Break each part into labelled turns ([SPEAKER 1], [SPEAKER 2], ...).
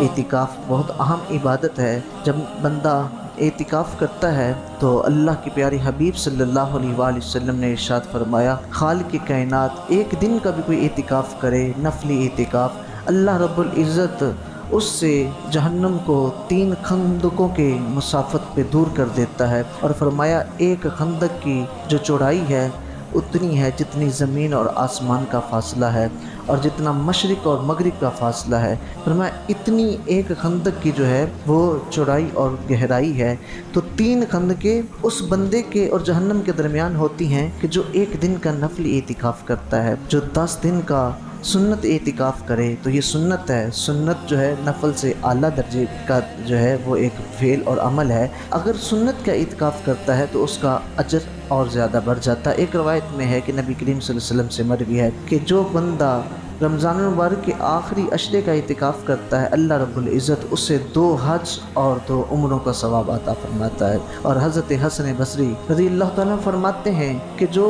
[SPEAKER 1] اعتکاف بہت اہم عبادت ہے۔ جب بندہ اعتکاف کرتا ہے تو اللہ کے پیارے حبیب صلی اللہ علیہ وآلہ وسلم نے ارشاد فرمایا، خالق کائنات ایک دن کا بھی کوئی اعتکاف کرے، نفلی اعتکاف، اللہ رب العزت اس سے جہنم کو 3 خندقوں کے مسافت پہ دور کر دیتا ہے، اور فرمایا ایک خندق کی جو چوڑائی ہے اتنی ہے جتنی زمین اور آسمان کا فاصلہ ہے، اور جتنا مشرق اور مغرب کا فاصلہ ہے۔ فرمایا اتنی ایک خندق کی جو ہے وہ چوڑائی اور گہرائی ہے، تو 3 خندقیں اس بندے کے اور جہنم کے درمیان ہوتی ہیں کہ جو ایک دن کا نفلی اعتکاف کرتا ہے۔ جو 10 دن کا سنت اعتکاف کرے تو یہ سنت ہے، سنت جو ہے نفل سے اعلیٰ درجے کا جو ہے وہ ایک فعل اور عمل ہے۔ اگر سنت کا اعتکاف کرتا ہے تو اس کا اجر اور زیادہ بڑھ جاتا ہے۔ ایک روایت میں ہے کہ نبی کریم صلی اللہ علیہ وسلم سے مروی ہے کہ جو بندہ رمضان المبارک کے آخری عشرے کا اعتکاف کرتا ہے، اللہ رب العزت اسے 2 حج اور 2 عمروں کا ثواب عطا فرماتا ہے۔ اور حضرت حسن بصری رضی اللہ تعالیٰ فرماتے ہیں کہ جو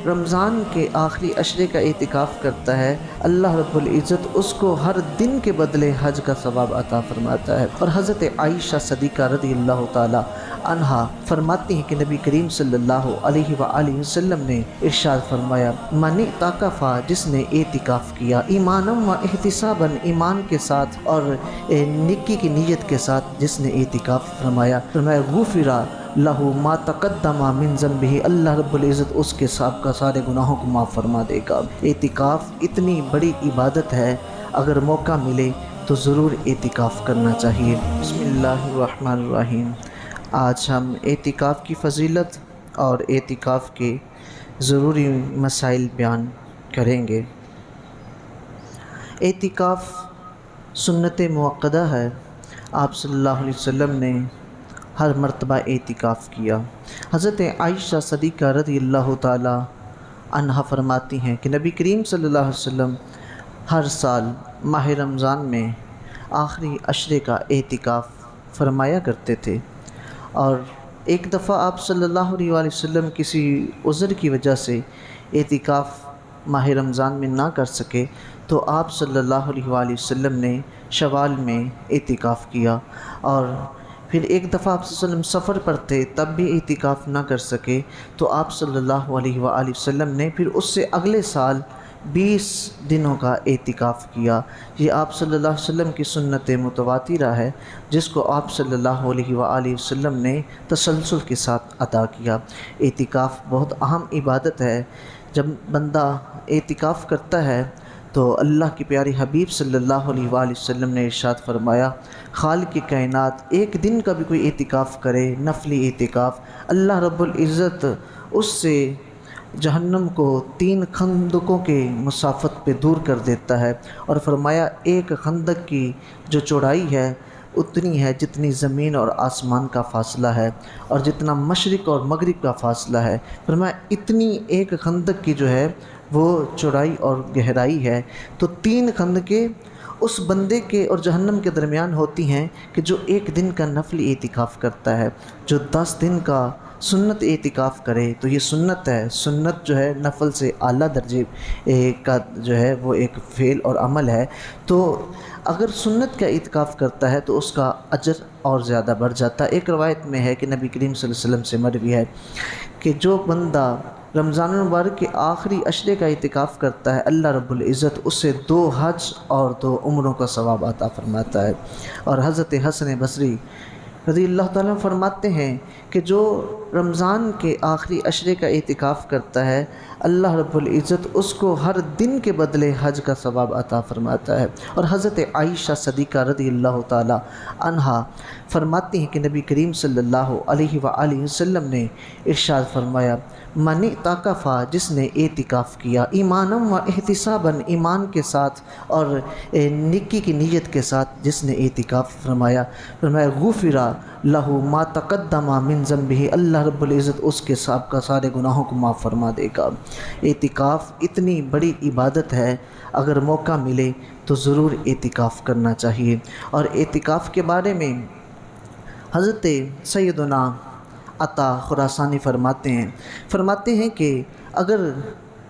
[SPEAKER 1] رمضان کے آخری عشرے کا اعتکاف کرتا ہے، اللہ رب العزت اس کو ہر دن کے بدلے حج کا ثواب عطا فرماتا ہے۔ اور حضرت عائشہ صدیقہ رضی اللہ تعالیٰ عنہا فرماتی ہیں کہ نبی کریم صلی اللہ علیہ وآلہ وسلم نے ارشاد فرمایا، من اعتکف، جس نے اعتکاف کیا، ایمانا و احتسابا، ایمان کے ساتھ اور نیکی کی نیت کے ساتھ جس نے اعتکاف فرمایا، غفر لہ ما تقدم من ذنبہ، اللہ رب العزت اس کے سابقہ سارے گناہوں کو معاف فرما دے گا۔ اعتکاف اتنی بڑی عبادت ہے، اگر موقع ملے تو ضرور اعتکاف کرنا چاہیے۔ بسم اللہ الرحمن الرحیم۔ آج ہم اعتکاف کی فضیلت اور اعتکاف کے ضروری مسائل بیان کریں گے۔ اعتکاف سنت موقدہ ہے، آپ صلی اللہ علیہ وسلم نے ہر مرتبہ اعتکاف کیا۔ حضرت عائشہ صدیقہ رضی اللہ تعالی عنہا فرماتی ہیں کہ نبی کریم صلی اللہ علیہ وسلم ہر سال ماہ رمضان میں آخری عشرے کا اعتکاف فرمایا کرتے تھے، اور ایک دفعہ آپ صلی اللہ علیہ وآلہ وسلم کسی عذر کی وجہ سے اعتکاف ماہ رمضان میں نہ کر سکے، تو آپ صلی اللہ علیہ وآلہ وسلم نے شوال میں اعتکاف کیا، اور پھر ایک دفعہ آپ صلی اللہ علیہ وسلم سفر پر تھے تب بھی اعتکاف نہ کر سکے، تو آپ صلی اللہ علیہ وآلہ وسلم نے پھر اس سے اگلے سال 20 دنوں کا اعتکاف کیا۔ یہ آپ صلی اللہ علیہ وسلم کی سنت متواترہ ہے، جس کو آپ صلی اللہ علیہ وآلہ وسلم نے تسلسل کے ساتھ ادا کیا۔ اعتکاف بہت اہم عبادت ہے۔ جب بندہ اعتکاف کرتا ہے تو اللہ کے پیارے حبیب صلی اللہ علیہ وآلہ وسلم نے ارشاد فرمایا، خالق کائنات ایک دن کا بھی کوئی اعتکاف کرے، نفلی اعتکاف، اللہ رب العزت اس سے جہنم کو 3 خندقوں کے مسافت پہ دور کر دیتا ہے، اور فرمایا ایک خندق کی جو چوڑائی ہے اتنی ہے جتنی زمین اور آسمان کا فاصلہ ہے، اور جتنا مشرق اور مغرب کا فاصلہ ہے۔ فرمایا اتنی ایک خندق کی جو ہے وہ چوڑائی اور گہرائی ہے، تو 3 خندقیں اس بندے کے اور جہنم کے درمیان ہوتی ہیں کہ جو ایک دن کا نفلی اعتکاف کرتا ہے۔ جو 10 دن کا سنت اعتکاف کرے تو یہ سنت ہے، سنت جو ہے نفل سے اعلیٰ درجے کا جو ہے وہ ایک فعل اور عمل ہے، تو اگر سنت کا اعتکاف کرتا ہے تو اس کا اجر اور زیادہ بڑھ جاتا ہے۔ ایک روایت میں ہے کہ نبی کریم صلی اللہ علیہ وسلم سے مروی ہے کہ جو بندہ رمضان المبارک کے آخری عشرے کا اعتکاف کرتا ہے، اللہ رب العزت اسے 2 حج اور 2 عمروں کا ثواب عطا فرماتا ہے۔ اور حضرت حسن بصری رضی اللہ تعالیٰ فرماتے ہیں کہ جو رمضان کے آخری عشرے کا اعتکاف کرتا ہے، اللہ رب العزت اس کو ہر دن کے بدلے حج کا ثواب عطا فرماتا ہے۔ اور حضرت عائشہ صدیقہ رضی اللہ تعالیٰ عنہا فرماتی ہیں کہ نبی کریم صلی اللہ علیہ وآلہ وسلم نے ارشاد فرمایا، من اعتکف، جس نے اعتکاف کیا، ایمانا و احتسابا، ایمان کے ساتھ اور نیکی کی نیت کے ساتھ جس نے اعتکاف فرمایا، غفر لہ ما تقدم من ذنبہ، اللہ رب العزت اس کے سابقہ سارے گناہوں کو معاف فرما دے گا۔ اعتکاف اتنی بڑی عبادت ہے، اگر موقع ملے تو ضرور اعتکاف کرنا چاہیے۔ اور اعتکاف کے بارے میں حضرت سیدنا عطا خراسانی فرماتے ہیں کہ اگر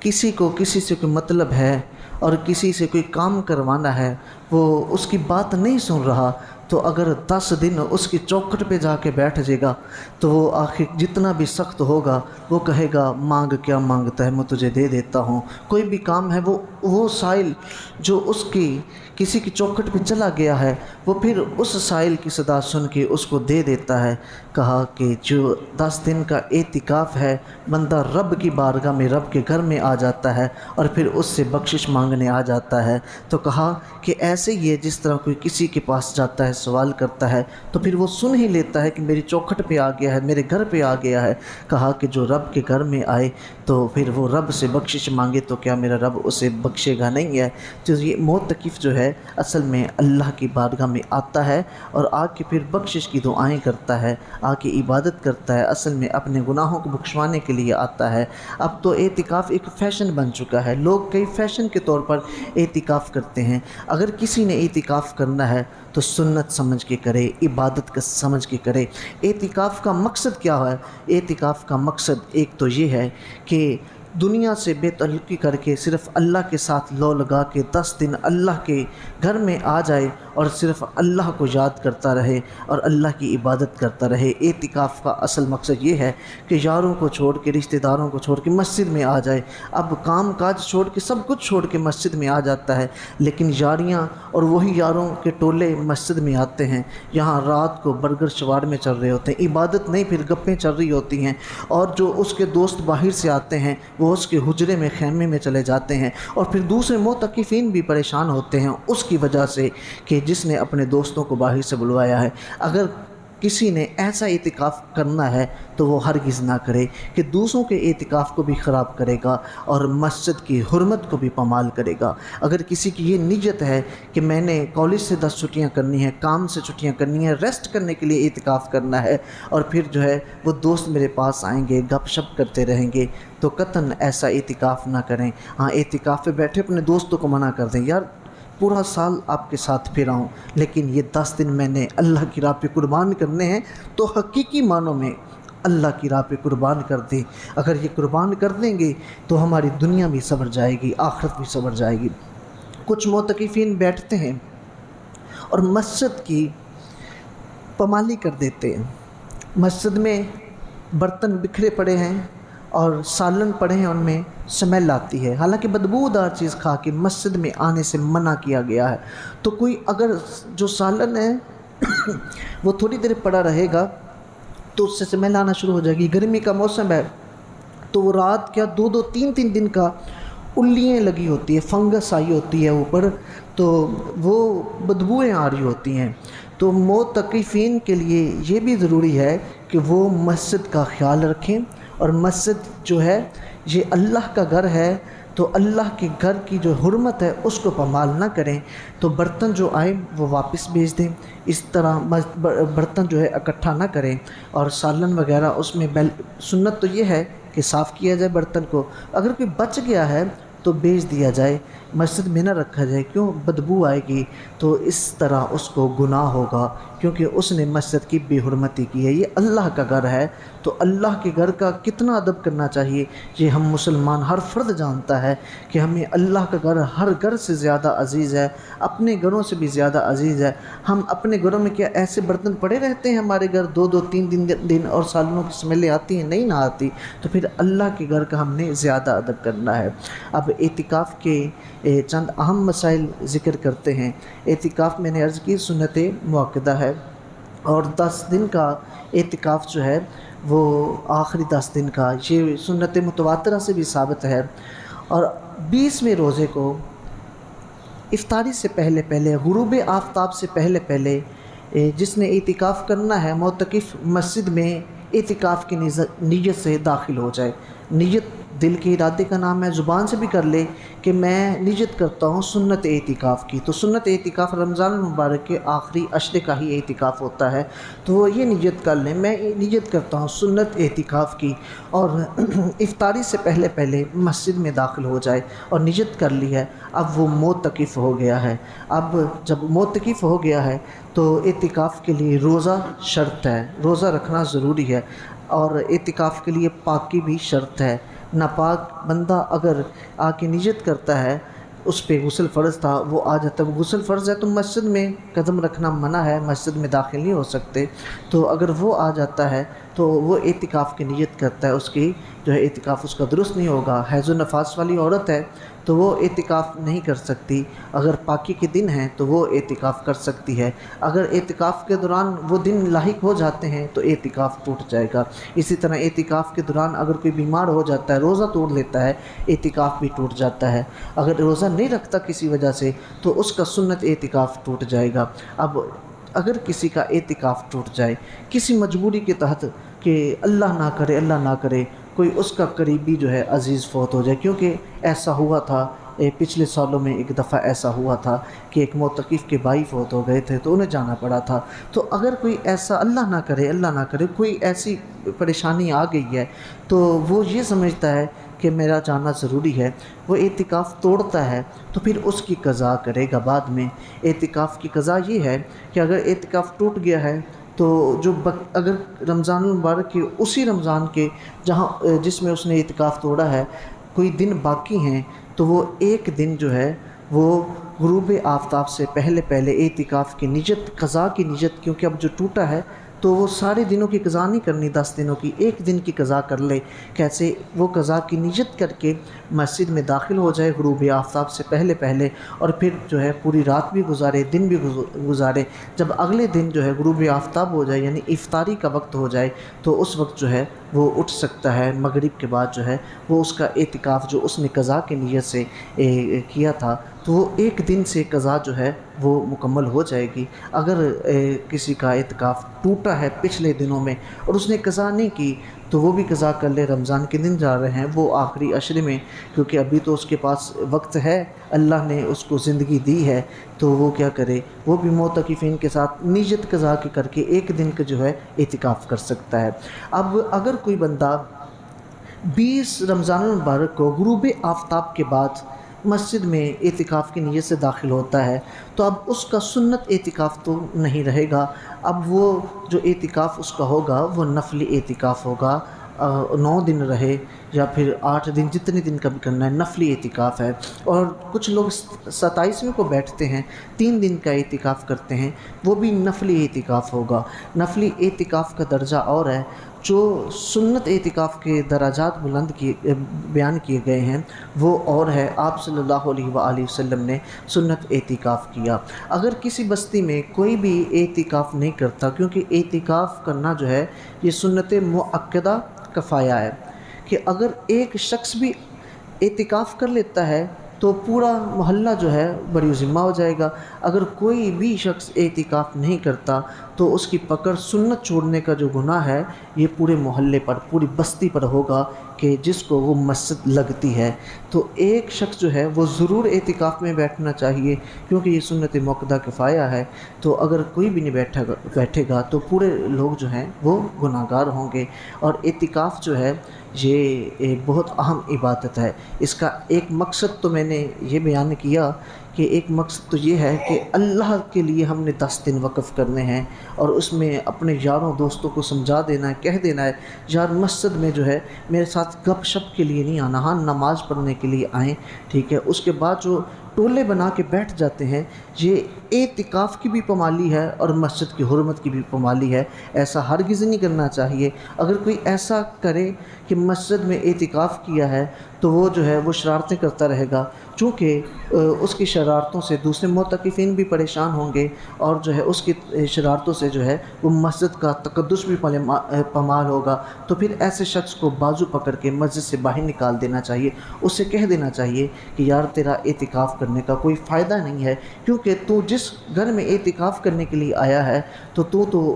[SPEAKER 1] کسی کو کسی سے کوئی مطلب ہے اور کسی سے کوئی کام کروانا ہے وہ اس کی بات نہیں سن رہا، تو اگر 10 دن اس کی چوکھٹ پہ جا کے بیٹھ جائے گا تو وہ آخر جتنا بھی سخت ہوگا وہ کہے گا مانگ کیا مانگتا ہے میں تجھے دے دیتا ہوں۔ کوئی بھی کام ہے وہ سائل جو اس کی کسی کی چوکھٹ پہ چلا گیا ہے وہ پھر اس سائل کی صدا سن کے اس کو دے دیتا ہے۔ کہا کہ جو 10 دن کا اعتکاف ہے بندہ رب کی بارگاہ میں رب کے گھر میں آ جاتا ہے اور پھر اس سے بخشش مانگنے آ جاتا ہے۔ تو کہا کہ ایسے ہی ہے جس طرح کوئی کسی کے پاس جاتا ہے سوال کرتا ہے تو پھر وہ سن ہی لیتا ہے کہ میری چوکھٹ پہ آ گیا ہے، میرے گھر پہ آ گیا ہے۔ کہا کہ جو رب کے گھر میں آئے تو پھر وہ رب سے بخشش مانگے تو کیا میرا رب اسے بخشے گا نہیں ہے؟ تو یہ معتکف جو ہے اصل میں اللہ کی بارگاہ میں آتا ہے اور آ کے پھر بخشش کی دعائیں کرتا ہے، آ کے عبادت کرتا ہے، اصل میں اپنے گناہوں کو بخشوانے کے لیے آتا ہے۔ اب تو اعتکاف ایک فیشن بن چکا ہے، لوگ کئی فیشن کے طور پر اعتکاف کرتے ہیں۔ اگر کسی نے اعتکاف کرنا ہے تو سنت سمجھ کے کرے، عبادت کا سمجھ کے کرے۔ اعتکاف کا مقصد کیا ہے؟ اعتکاف کا مقصد ایک تو یہ ہے کہ دنیا سے بے تعلقی کر کے صرف اللہ کے ساتھ لو لگا کے 10 دن اللہ کے گھر میں آ جائے اور صرف اللہ کو یاد کرتا رہے اور اللہ کی عبادت کرتا رہے۔ اعتکاف کا اصل مقصد یہ ہے کہ یاروں کو چھوڑ کے، رشتہ داروں کو چھوڑ کے مسجد میں آ جائے۔ اب کام کاج چھوڑ کے، سب کچھ چھوڑ کے مسجد میں آ جاتا ہے، لیکن یاریاں اور وہی یاروں کے ٹولے مسجد میں آتے ہیں، یہاں رات کو برگر شوار میں چل رہے ہوتے ہیں، عبادت نہیں پھر گپیں چل رہی ہوتی ہیں، اور جو اس کے دوست باہر سے آتے ہیں وہ اس کے حجرے میں، خیمے میں چلے جاتے ہیں، اور پھر دوسرے معتکفین بھی پریشان ہوتے ہیں اس کی وجہ سے کہ جس نے اپنے دوستوں کو باہر سے بلوایا ہے۔ اگر کسی نے ایسا اعتکاف کرنا ہے تو وہ ہرگز نہ کرے کہ دوسروں کے اعتکاف کو بھی خراب کرے گا اور مسجد کی حرمت کو بھی پامال کرے گا۔ اگر کسی کی یہ نیت ہے کہ میں نے کالج سے 10 چھٹیاں کرنی ہیں، کام سے چھٹیاں کرنی ہیں، ریسٹ کرنے کے لیے اعتکاف کرنا ہے، اور پھر جو ہے وہ دوست میرے پاس آئیں گے، گپ شپ کرتے رہیں گے، تو قطعاً ایسا اعتکاف نہ کریں۔ ہاں، اعتکاف پہ بیٹھے اپنے دوستوں کو منع کر دیں، یار پورا سال آپ کے ساتھ پھرا ہوں لیکن یہ 10 دن میں نے اللہ کی راہ پہ قربان کرنے ہیں، تو حقیقی معنوں میں اللہ کی راہ پہ قربان کر دیں۔ اگر یہ قربان کر دیں گے تو ہماری دنیا بھی سنور جائے گی، آخرت بھی سنور جائے گی۔ کچھ معتکفین بیٹھتے ہیں اور مسجد کی پامالی کر دیتے ہیں، مسجد میں برتن بکھرے پڑے ہیں اور سالن پڑے ہیں، ان میں سمیل آتی ہے، حالانکہ بدبودار چیز کھا کے مسجد میں آنے سے منع کیا گیا ہے۔ تو کوئی اگر جو سالن ہے وہ تھوڑی دیر پڑا رہے گا تو اس سے سمیل آنا شروع ہو جائے گی، گرمی کا موسم ہے تو وہ رات کیا 2 3 دن کا الیاں لگی ہوتی ہے، فنگس آئی ہوتی ہے اوپر، تو وہ بدبوئیں آ رہی ہوتی ہیں۔ تو معتکفین کے لیے یہ بھی ضروری ہے کہ وہ مسجد کا خیال رکھیں، اور مسجد جو ہے یہ اللہ کا گھر ہے، تو اللہ کے گھر کی جو حرمت ہے اس کو پامال نہ کریں۔ تو برتن جو آئے وہ واپس بھیج دیں، اس طرح برتن جو ہے اکٹھا نہ کریں، اور سالن وغیرہ اس میں سنت تو یہ ہے کہ صاف کیا جائے برتن کو، اگر کوئی بچ گیا ہے تو بیچ دیا جائے، مسجد میں نہ رکھا جائے، کیوں بدبو آئے گی، تو اس طرح اس کو گناہ ہوگا کیونکہ اس نے مسجد کی بے حرمتی کی ہے۔ یہ اللہ کا گھر ہے تو اللہ کے گھر کا کتنا ادب کرنا چاہیے یہ ہم مسلمان ہر فرد جانتا ہے کہ ہمیں اللہ کا گھر ہر گھر سے زیادہ عزیز ہے، اپنے گھروں سے بھی زیادہ عزیز ہے۔ ہم اپنے گھروں میں کیا ایسے برتن پڑے رہتے ہیں ہمارے گھر 2 3 دن اور سالنوں کی سمیلیں آتی ہیں؟ نہیں نہ آتی، تو پھر اللہ کے گھر کا ہم نے زیادہ ادب کرنا ہے۔ اب اعتکاف کے چند اہم مسائل ذکر کرتے ہیں۔ اعتکاف میں نے عرض کی سنت مؤکدہ ہے، اور 10 دن کا اعتکاف جو ہے وہ آخری 10 دن کا یہ سنت متواترہ سے بھی ثابت ہے، اور 20ویں روزے کو افطاری سے پہلے پہلے، غروب آفتاب سے پہلے پہلے جس نے اعتکاف کرنا ہے معتکف مسجد میں اعتکاف کی نیت سے داخل ہو جائے۔ نیت دل کے ارادے کا نام ہے، زبان سے بھی کر لے کہ میں نیت کرتا ہوں سنت اعتکاف کی، تو سنت اعتکاف رمضان المبارک کے آخری عشرے کا ہی اعتکاف ہوتا ہے، تو وہ یہ نیت کر لیں میں نیت کرتا ہوں سنت اعتکاف کی، اور افطاری سے پہلے پہلے مسجد میں داخل ہو جائے اور نیت کر لی ہے، اب وہ معتکف ہو گیا ہے۔ اب جب معتکف ہو گیا ہے تو اعتکاف کے لیے روزہ شرط ہے، روزہ رکھنا ضروری ہے، اور اعتکاف کے لیے پاکی بھی شرط ہے۔ ناپاک بندہ اگر آ کے نیت کرتا ہے اس پہ غسل فرض تھا وہ آ جاتا ہے، غسل فرض ہے تو مسجد میں قدم رکھنا منع ہے، مسجد میں داخل نہیں ہو سکتے، تو اگر وہ آ جاتا ہے تو وہ اعتکاف کی نیت کرتا ہے، اس کی جو ہے اعتکاف اس کا درست نہیں ہوگا۔ حیض و نفاس والی عورت ہے تو وہ اعتکاف نہیں کر سکتی، اگر پاکی کے دن ہیں تو وہ اعتکاف کر سکتی ہے، اگر اعتکاف کے دوران وہ دن لاحق ہو جاتے ہیں تو اعتکاف ٹوٹ جائے گا۔ اسی طرح اعتکاف کے دوران اگر کوئی بیمار ہو جاتا ہے، روزہ توڑ لیتا ہے، اعتکاف بھی ٹوٹ جاتا ہے، اگر روزہ نہیں رکھتا کسی وجہ سے تو اس کا سنت اعتکاف ٹوٹ جائے گا۔ اب اگر کسی کا اعتکاف ٹوٹ جائے کسی مجبوری کے تحت کہ اللہ نہ کرے کوئی اس کا قریبی جو ہے عزیز فوت ہو جائے، کیونکہ ایسا ہوا تھا پچھلے سالوں میں ایک دفعہ ایسا ہوا تھا کہ ایک معتکف کے بھائی فوت ہو گئے تھے تو انہیں جانا پڑا تھا، تو اگر کوئی ایسا اللہ نہ کرے کوئی ایسی پریشانی آ گئی ہے تو وہ یہ سمجھتا ہے کہ میرا جانا ضروری ہے، وہ اعتکاف توڑتا ہے تو پھر اس کی قضا کرے گا بعد میں۔ اعتکاف کی قضا یہ ہے کہ اگر اعتکاف ٹوٹ گیا ہے تو اگر رمضان المبارک کے اسی رمضان کے جس میں اس نے اعتکاف توڑا ہے کوئی دن باقی ہیں تو وہ ایک دن جو ہے وہ غروب آفتاب سے پہلے اعتکاف کی نیت، قضا کی نیت، کیونکہ اب جو ٹوٹا ہے تو وہ سارے دنوں کی قضا نہیں کرنی، 10 دنوں کی، ایک دن کی قضا کر لے۔ کیسے؟ وہ قضا کی نیت کر کے مسجد میں داخل ہو جائے غروب آفتاب سے پہلے اور پھر جو ہے پوری رات بھی گزارے، دن بھی گزارے، جب اگلے دن جو ہے غروب آفتاب ہو جائے یعنی افطاری کا وقت ہو جائے تو اس وقت جو ہے وہ اٹھ سکتا ہے، مغرب کے بعد جو ہے وہ اس کا اعتکاف جو اس نے قضا کی نیت سے کیا تھا تو وہ ایک دن سے قضا جو ہے وہ مکمل ہو جائے گی۔ اگر کسی کا اعتکاف ٹوٹا ہے پچھلے دنوں میں اور اس نے قضا نہیں کی تو وہ بھی قضا کر لے، رمضان کے دن جا رہے ہیں وہ آخری عشرے میں، کیونکہ ابھی تو اس کے پاس وقت ہے، اللہ نے اس کو زندگی دی ہے تو وہ کیا کرے، وہ بھی معتکفین کے ساتھ نیت قضا کی کر کے ایک دن کا جو ہے اعتکاف کر سکتا ہے۔ اب اگر کوئی بندہ 20 رمضان المبارک کو غروب آفتاب کے بعد مسجد میں اعتکاف کی نیت سے داخل ہوتا ہے تو اب اس کا سنت اعتکاف تو نہیں رہے گا، اب وہ جو اعتکاف اس کا ہوگا وہ نفلی اعتکاف ہوگا، 9 دن رہے یا پھر 8 دن، جتنے دن کا بھی کرنا ہے، نفلی اعتکاف ہے۔ اور کچھ لوگ 27ویں کو بیٹھتے ہیں، 3 دن کا اعتکاف کرتے ہیں، وہ بھی نفلی اعتکاف ہوگا۔ نفلی اعتکاف کا درجہ اور ہے، جو سنت اعتکاف کے درجات بیان کیے گئے ہیں وہ اور ہے۔ آپ صلی اللہ علیہ وآلہ وسلم نے سنت اعتکاف کیا۔ اگر کسی بستی میں کوئی بھی اعتکاف نہیں کرتا، کیونکہ اعتکاف کرنا جو ہے یہ سنت مؤکدہ کفایہ ہے کہ اگر ایک شخص بھی اعتکاف کر لیتا ہے تو پورا محلہ جو ہے بری ذمہ ہو جائے گا، اگر کوئی بھی شخص اعتکاف نہیں کرتا تو اس کی پکڑ سنت چھوڑنے کا جو گناہ ہے یہ پورے محلے پر، پوری بستی پر ہوگا کہ جس کو وہ مسجد لگتی ہے۔ تو ایک شخص جو ہے وہ ضرور اعتکاف میں بیٹھنا چاہیے، کیونکہ یہ سنت مؤکدہ کفایہ ہے، تو اگر کوئی بھی نہیں بیٹھے گا تو پورے لوگ جو ہیں وہ گناہ گار ہوں گے۔ اور اعتکاف جو ہے یہ ایک بہت اہم عبادت ہے، اس کا ایک مقصد تو میں نے یہ بیان کیا کہ ایک مقصد تو یہ ہے کہ اللہ کے لیے ہم نے 10 دن وقف کرنے ہیں اور اس میں اپنے یاروں دوستوں کو سمجھا دینا ہے، کہہ دینا ہے یار مسجد میں جو ہے میرے ساتھ گپ شپ کے لیے نہیں آنا، ہاں نماز پڑھنے کے لیے آئیں، ٹھیک ہے۔ اس کے بعد جو ٹولے بنا کے بیٹھ جاتے ہیں یہ اعتکاف کی بھی پامالی ہے اور مسجد کی حرمت کی بھی پامالی ہے، ایسا ہرگز نہیں کرنا چاہیے۔ اگر کوئی ایسا کرے کہ مسجد میں اعتکاف کیا ہے تو وہ جو ہے وہ شرارتیں کرتا رہے گا، چونکہ اس کی شرارتوں سے دوسرے معتکفین بھی پریشان ہوں گے اور جو ہے اس کی شرارتوں سے جو ہے وہ مسجد کا تقدس بھی پامال ہوگا، تو پھر ایسے شخص کو بازو پکڑ کے مسجد سے باہر نکال دینا چاہیے، اس سے کہہ دینا چاہیے کہ یار تیرا اعتکاف کرنے کا کوئی فائدہ نہیں ہے، کیونکہ تو جس گھر میں اعتکاف کرنے کے لیے آیا ہے تو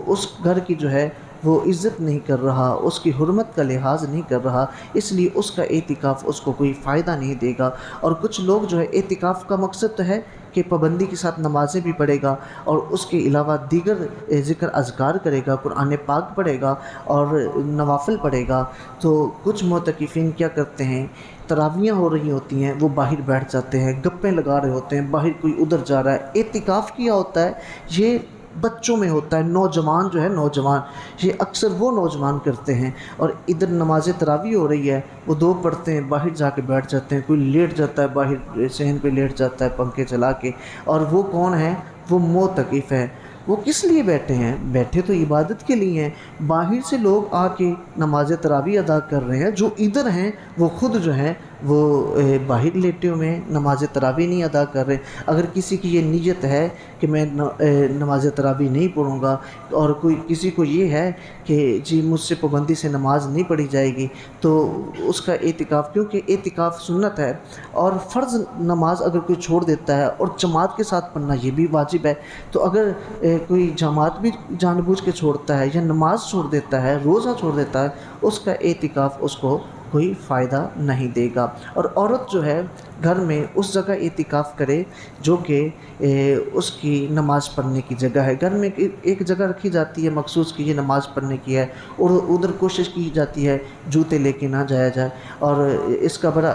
[SPEAKER 1] اس گھر کی جو ہے وہ عزت نہیں کر رہا، اس کی حرمت کا لحاظ نہیں کر رہا، اس لیے اس کا اعتکاف اس کو کوئی فائدہ نہیں دے گا۔ اور کچھ لوگ جو ہے اعتکاف کا مقصد تو ہے کہ پابندی کے ساتھ نمازیں بھی پڑھے گا اور اس کے علاوہ دیگر ذکر اذکار کرے گا، قرآن پاک پڑھے گا اور نوافل پڑھے گا۔ تو کچھ معتکفین کیا کرتے ہیں، تراویحیں ہو رہی ہوتی ہیں وہ باہر بیٹھ جاتے ہیں، گپیں لگا رہے ہوتے ہیں، باہر کوئی ادھر جا رہا ہے، اعتکاف کیا ہوتا ہے، یہ بچوں میں ہوتا ہے، نوجوان جو ہے نوجوان، یہ اکثر وہ نوجوان کرتے ہیں۔ اور ادھر نماز تراویح ہو رہی ہے، وہ دو پڑھتے ہیں، باہر جا کے بیٹھ جاتے ہیں، کوئی لیٹ جاتا ہے باہر صحن پہ لیٹ جاتا ہے پنکھے چلا کے، اور وہ کون ہے؟ وہ معتکف ہے۔ وہ کس لیے بیٹھے ہیں؟ بیٹھے تو عبادت کے لیے ہیں۔ باہر سے لوگ آ کے نماز تراویح ادا کر رہے ہیں، جو ادھر ہیں وہ خود جو ہیں وہ باہر لیٹے ہوئے ہیں، نماز تراویح نہیں ادا کر رہے۔ اگر کسی کی یہ نیت ہے کہ میں نماز تراویح نہیں پڑھوں گا، اور کسی کو یہ ہے کہ جی مجھ سے پابندی سے نماز نہیں پڑھی جائے گی، تو اس کا اعتکاف، کیونکہ اعتکاف سنت ہے، اور فرض نماز اگر کوئی چھوڑ دیتا ہے اور جماعت کے ساتھ پڑھنا یہ بھی واجب ہے، تو اگر کوئی جماعت بھی جان بوجھ کے چھوڑتا ہے یا نماز چھوڑ دیتا ہے، روزہ چھوڑ دیتا ہے، اس کا اعتکاف اس کو کوئی فائدہ نہیں دے گا۔ اور عورت جو ہے گھر میں اس جگہ اعتکاف کرے جو کہ اس کی نماز پڑھنے کی جگہ ہے۔ گھر میں ایک جگہ رکھی جاتی ہے مخصوص کہ یہ نماز پڑھنے کی ہے، اور ادھر کوشش کی جاتی ہے جوتے لے کے نہ جایا جائے، اور اس کا بڑا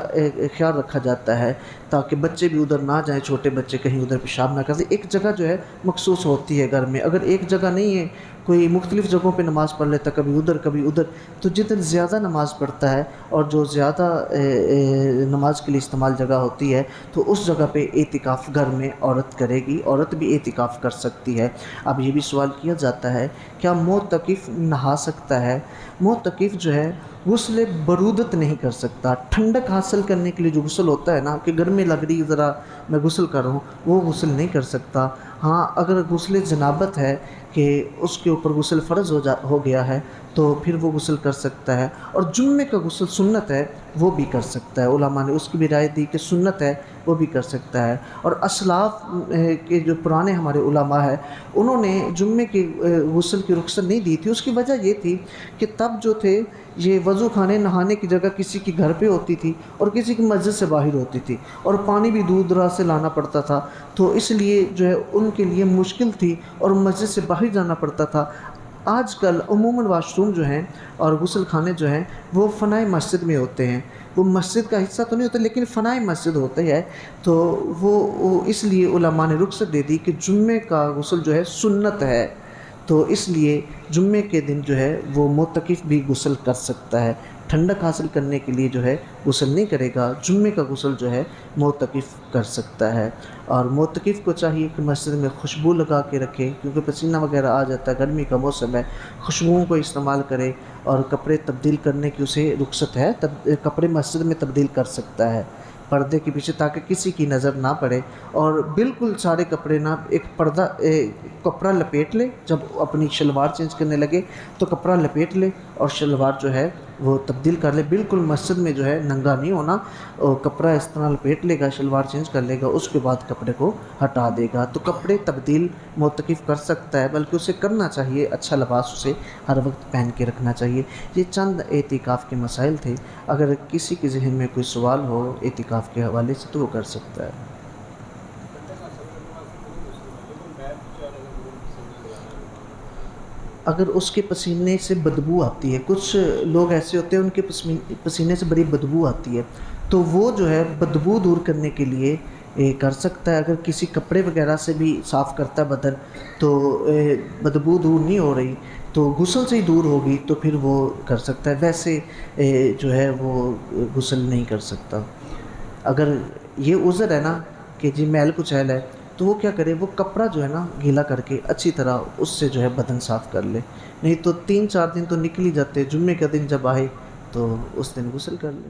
[SPEAKER 1] خیال رکھا جاتا ہے تاکہ بچے بھی ادھر نہ جائیں، چھوٹے بچے کہیں ادھر پیشاب نہ کریں۔ ایک جگہ جو ہے مخصوص ہوتی ہے گھر میں، اگر ایک جگہ نہیں ہے، کوئی مختلف جگہوں پہ نماز پڑھ لیتا، کبھی ادھر کبھی ادھر، تو جتنے زیادہ نماز پڑھتا ہے اور جو زیادہ نماز کے لیے استعمال جگہ ہوتی ہے، تو اس جگہ پہ اعتکاف گھر میں عورت کرے گی، عورت بھی اعتکاف کر سکتی ہے۔ اب یہ بھی سوال کیا جاتا ہے کیا معتکف نہا سکتا ہے؟ معتکف جو ہے غسل برودت نہیں کر سکتا۔ ٹھنڈک حاصل کرنے کے لیے جو غسل ہوتا ہے نا، کہ گرمی لگ رہی ذرا میں غسل کر رہا ہوں، وہ غسل نہیں کر سکتا۔ ہاں اگر غسل جنابت ہے کہ اس کے اوپر غسل فرض ہو گیا ہے، تو پھر وہ غسل کر سکتا ہے۔ اور جمعے کا غسل سنت ہے، وہ بھی کر سکتا ہے، علماء نے اس کی بھی رائے دی کہ سنت ہے، وہ بھی کر سکتا ہے۔ اور اسلاف کے جو پرانے ہمارے علماء ہیں، انہوں نے جمعے کے غسل کی رخصت نہیں دی تھی۔ اس کی وجہ یہ تھی کہ تب جو تھے یہ وضو خانے نہانے کی جگہ کسی کی گھر پہ ہوتی تھی اور کسی کی مسجد سے باہر ہوتی تھی، اور پانی بھی دور دراز سے لانا پڑتا تھا، تو اس لیے جو ہے ان کے لیے مشکل تھی اور مسجد سے باہر جانا پڑتا تھا۔ آج کل عموماً واش روم جو ہیں اور غسل خانے جو ہیں وہ فنائے مسجد میں ہوتے ہیں، وہ مسجد کا حصہ تو نہیں ہوتا لیکن فنائے مسجد ہوتا ہے، تو وہ اس لیے علماء نے رخصت دے دی کہ جمعے کا غسل جو ہے سنت ہے، تو اس لیے جمعے کے دن جو ہے وہ معتکف بھی غسل کر سکتا ہے۔ ٹھنڈک حاصل کرنے کے لیے جو ہے غسل نہیں کرے گا، جمعے کا غسل جو ہے معتکف کر سکتا ہے۔ اور معتکف کو چاہیے کہ مسجد میں خوشبو لگا کے رکھے، کیونکہ پسینہ وغیرہ آ جاتا ہے، گرمی کا موسم ہے، خوشبوؤں کو استعمال کرے، اور کپڑے تبدیل کرنے کی اسے رخصت ہے، کپڑے مسجد میں تبدیل کر سکتا ہے پردے کے پیچھے، تاکہ کسی کی نظر نہ پڑے۔ اور بالکل سارے کپڑے نہ، ایک پردہ کپڑا لپیٹ لے، جب اپنی شلوار چینج کرنے لگے تو کپڑا لپیٹ لے اور شلوار جو ہے وہ تبدیل کر لے، بالکل مسجد میں جو ہے ننگا نہیں ہونا، اور کپڑا اس طرح لپیٹ لے گا، شلوار چینج کر لے گا، اس کے بعد کپڑے کو ہٹا دے گا۔ تو کپڑے تبدیل معتکف کر سکتا ہے، بلکہ اسے کرنا چاہیے، اچھا لباس اسے ہر وقت پہن کے رکھنا چاہیے۔ یہ چند اعتکاف کے مسائل تھے، اگر کسی کے ذہن میں کوئی سوال ہو اعتکاف کے حوالے سے تو وہ کر سکتا ہے۔ اگر اس کے پسینے سے بدبو آتی ہے، کچھ لوگ ایسے ہوتے ہیں ان کے پسینے سے بڑی بدبو آتی ہے، تو وہ جو ہے بدبو دور کرنے کے لیے کر سکتا ہے۔ اگر کسی کپڑے وغیرہ سے بھی صاف کرتا ہے بدن تو بدبو دور نہیں ہو رہی، تو غسل سے ہی دور ہوگی، تو پھر وہ کر سکتا ہے، ویسے جو ہے وہ غسل نہیں کر سکتا۔ اگر یہ عذر ہے نا کہ جی میل کچیل ہے، تو وہ کیا کرے، وہ کپڑا جو ہے نا گیلا کر کے اچھی طرح اس سے جو ہے بدن صاف کر لے، نہیں تو 3-4 دن تو نکل ہی جاتے، جمعے کا دن جب آئے تو اس دن غسل کر لے۔